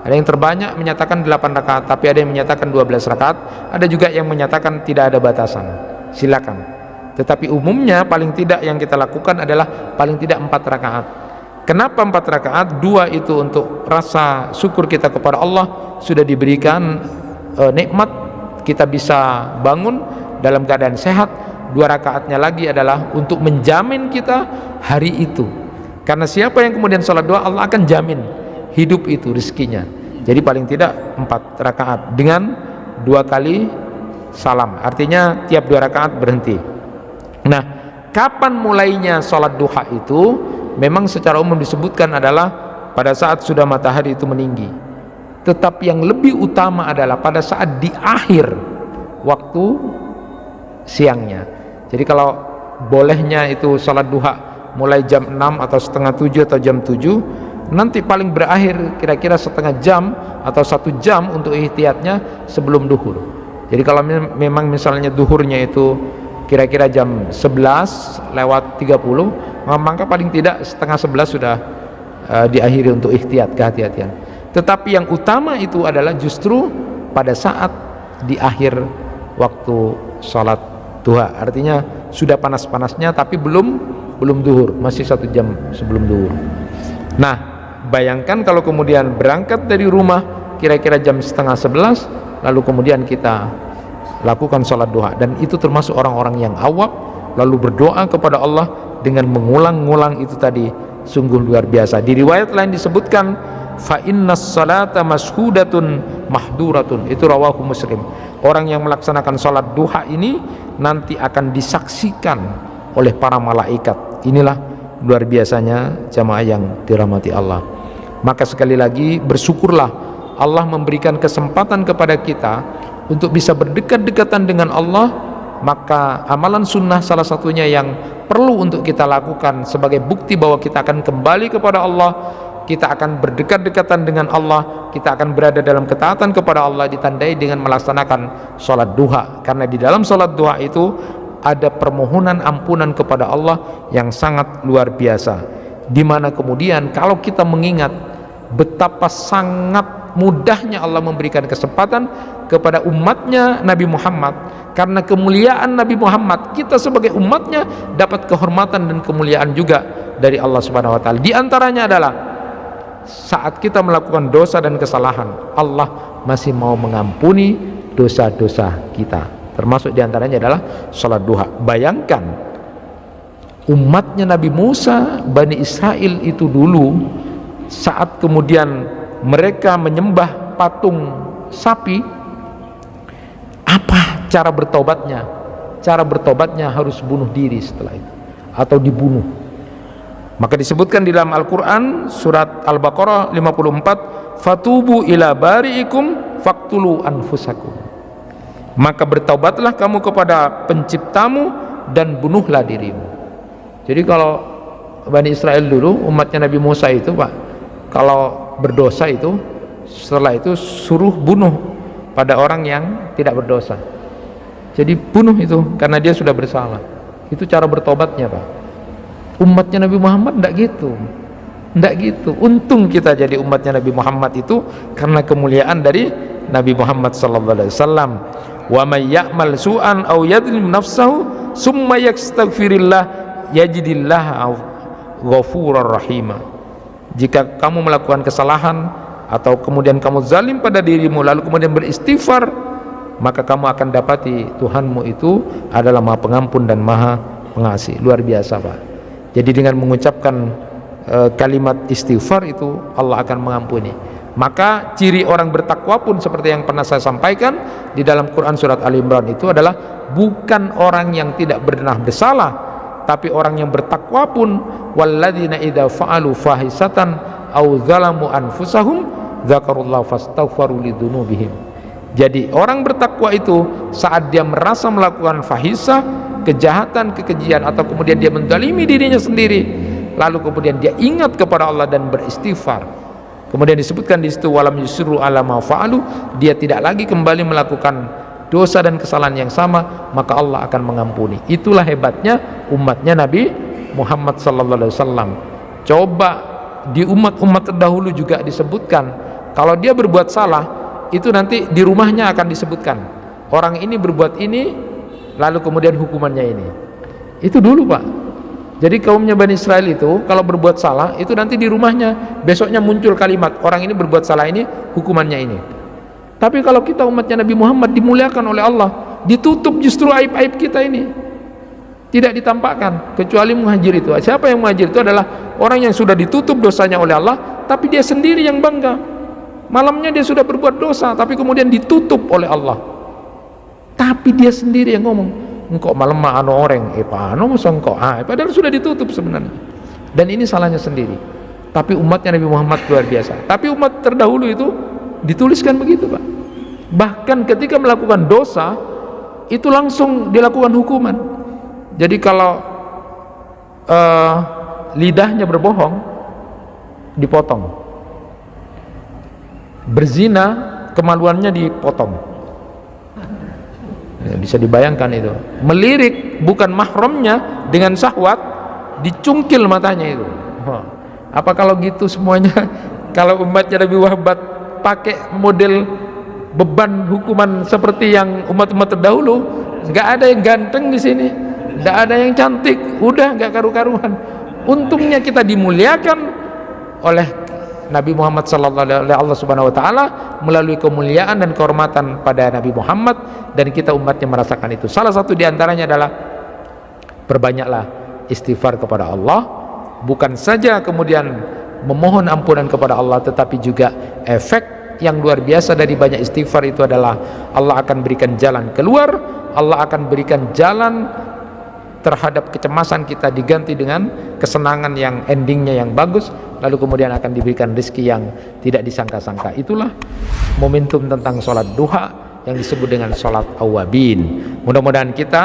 Ada yang terbanyak menyatakan 8 rakaat, tapi ada yang menyatakan 12 rakaat, ada juga yang menyatakan tidak ada batasan, silakan. Tetapi umumnya paling tidak yang kita lakukan adalah paling tidak 4 rakaat. Kenapa 4 rakaat? 2 itu untuk rasa syukur kita kepada Allah, sudah diberikan nikmat, kita bisa bangun dalam keadaan sehat. 2 rakaatnya lagi adalah untuk menjamin kita hari itu, karena siapa yang kemudian sholat duha, Allah akan jamin hidup itu rezekinya. Jadi paling tidak 4 rakaat dengan 2 kali salam, artinya tiap 2 rakaat berhenti. Nah, kapan mulainya sholat duha itu memang secara umum disebutkan adalah pada saat sudah matahari itu meninggi, tetapi yang lebih utama adalah pada saat di akhir waktu siangnya. Jadi kalau bolehnya itu sholat duha mulai jam 6 atau setengah 7 atau jam 7, nanti paling berakhir kira-kira setengah jam atau 1 jam untuk ihtiyatnya sebelum duhur. Jadi kalau memang misalnya duhurnya itu kira-kira jam 11:30, maka paling tidak setengah 11 sudah diakhiri untuk ihtiyat, kehati-hatian. Tetapi yang utama itu adalah justru pada saat di akhir waktu sholat duha, artinya sudah panas-panasnya tapi belum duhur, masih 1 jam sebelum duhur. Nah, bayangkan kalau kemudian berangkat dari rumah kira-kira jam setengah 11, lalu kemudian kita lakukan sholat duha, dan itu termasuk orang-orang yang awam lalu berdoa kepada Allah dengan mengulang-ulang itu tadi, sungguh luar biasa. Di riwayat lain disebutkan fa innas salata mashhudatun mahduratun, itu rawahu Muslim. Orang yang melaksanakan sholat duha ini nanti akan disaksikan oleh para malaikat. Inilah luar biasanya jamaah yang dirahmati Allah. Maka sekali lagi bersyukurlah Allah memberikan kesempatan kepada kita untuk bisa berdekat-dekatan dengan Allah. Maka amalan sunnah salah satunya yang perlu untuk kita lakukan sebagai bukti bahwa kita akan kembali kepada Allah, kita akan berdekat-dekatan dengan Allah, kita akan berada dalam ketaatan kepada Allah, ditandai dengan melaksanakan sholat duha. Karena di dalam sholat duha itu ada permohonan ampunan kepada Allah yang sangat luar biasa, dimana kemudian kalau kita mengingat betapa sangat mudahnya Allah memberikan kesempatan kepada umatnya Nabi Muhammad, karena kemuliaan Nabi Muhammad kita sebagai umatnya dapat kehormatan dan kemuliaan juga dari Allah Subhanahu wa taala. Di antaranya adalah saat kita melakukan dosa dan kesalahan, Allah masih mau mengampuni dosa-dosa kita, termasuk diantaranya adalah sholat duha. Bayangkan umatnya Nabi Musa, Bani Israel itu dulu saat kemudian mereka menyembah patung sapi, apa cara bertobatnya? Cara bertobatnya harus bunuh diri setelah itu, atau dibunuh. Maka disebutkan di dalam Al-Quran surat Al-Baqarah 54, fatubu ila bari'ikum faktulu anfusakum, maka bertaubatlah kamu kepada penciptamu dan bunuhlah dirimu. Jadi kalau Bani Israel dulu, umatnya Nabi Musa itu Pak, kalau berdosa itu setelah itu suruh bunuh pada orang yang tidak berdosa. Jadi bunuh itu karena dia sudah bersalah. Itu cara bertobatnya Pak. Umatnya Nabi Muhammad enggak gitu, enggak gitu. Untung kita jadi umatnya Nabi Muhammad itu karena kemuliaan dari Nabi Muhammad sallallahu alaihi wasallam. Wa may ya'mal su'an aw yadlim nafsahu summa yastaghfirillah yajidillah ghafurur rahimah. Jika kamu melakukan kesalahan atau kemudian kamu zalim pada dirimu lalu kemudian beristighfar, maka kamu akan dapati Tuhanmu itu adalah Maha Pengampun dan Maha Pengasih. Luar biasa Pak. Jadi dengan mengucapkan kalimat istighfar itu Allah akan mengampuni. Maka ciri orang bertakwa pun seperti yang pernah saya sampaikan di dalam Quran surat Ali Imran itu adalah bukan orang yang tidak pernah bersalah, tapi orang yang bertakwa pun, walladzina idza fa'alu fahisatan aw zalamu anfusahum dzakarullah fastaghfaru lidzunubihim. Jadi orang bertakwa itu saat dia merasa melakukan fahisah, kejahatan, kekejian, atau kemudian dia menzalimi dirinya sendiri, lalu kemudian dia ingat kepada Allah dan beristighfar. Kemudian disebutkan di situ walam yusirru ala ma fa'alu, dia tidak lagi kembali melakukan dosa dan kesalahan yang sama, maka Allah akan mengampuni. Itulah hebatnya umatnya Nabi Muhammad sallallahu alaihi wasallam. Coba di umat-umat terdahulu juga disebutkan kalau dia berbuat salah itu nanti di rumahnya akan disebutkan orang ini berbuat ini lalu kemudian hukumannya ini. Itu dulu Pak. Jadi kaumnya Bani Israel itu kalau berbuat salah itu nanti di rumahnya besoknya muncul kalimat orang ini berbuat salah ini hukumannya ini. Tapi kalau kita umatnya Nabi Muhammad dimuliakan oleh Allah, ditutup justru aib-aib kita ini, tidak ditampakkan kecuali muhajir itu. Siapa yang muhajir itu adalah orang yang sudah ditutup dosanya oleh Allah, tapi dia sendiri yang bangga. Malamnya dia sudah berbuat dosa, tapi kemudian ditutup oleh Allah. Tapi dia sendiri yang ngomong, engkau malam anu orang, pano masa engkau, padahal sudah ditutup sebenarnya. Dan ini salahnya sendiri. Tapi umatnya Nabi Muhammad luar biasa. Tapi umat terdahulu itu dituliskan begitu, Pak. Bahkan ketika melakukan dosa, itu langsung dilakukan hukuman. Jadi kalau lidahnya berbohong, dipotong. Berzina, kemaluannya dipotong. Ya, bisa dibayangkan itu. Melirik bukan mahramnya dengan syahwat, dicungkil matanya itu. Apa kalau gitu semuanya? Kalau umatnya Nabi Muhammad pakai model beban hukuman seperti yang umat-umat terdahulu, nggak ada yang ganteng di sini, nggak ada yang cantik, udah nggak karu-karuan. Untungnya kita dimuliakan oleh Nabi Muhammad sallallahu alaihi wasallam, Allah Subhanahu wa taala, melalui kemuliaan dan kehormatan pada Nabi Muhammad, dan kita umatnya merasakan itu. Salah satu diantaranya adalah perbanyaklah istighfar kepada Allah, bukan saja kemudian memohon ampunan kepada Allah, tetapi juga efek yang luar biasa dari banyak istighfar itu adalah Allah akan berikan jalan keluar, Allah akan berikan jalan terhadap kecemasan kita diganti dengan kesenangan yang endingnya yang bagus, lalu kemudian akan diberikan rezeki yang tidak disangka-sangka. Itulah momentum tentang sholat duha yang disebut dengan sholat awabin. Mudah-mudahan kita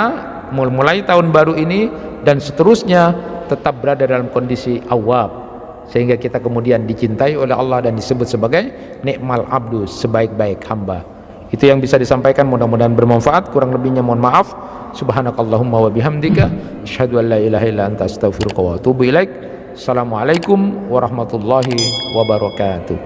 mulai tahun baru ini dan seterusnya tetap berada dalam kondisi awab, sehingga kita kemudian dicintai oleh Allah dan disebut sebagai nikmal abdu, sebaik-baik hamba. Itu yang bisa disampaikan, mudah-mudahan bermanfaat. Kurang lebihnya mohon maaf. Subhanakallahumma wa bihamdika asyhadu an la ilaha illa anta astaghfiruka wa atubu ilaik. Assalamualaikum warahmatullahi wabarakatuh.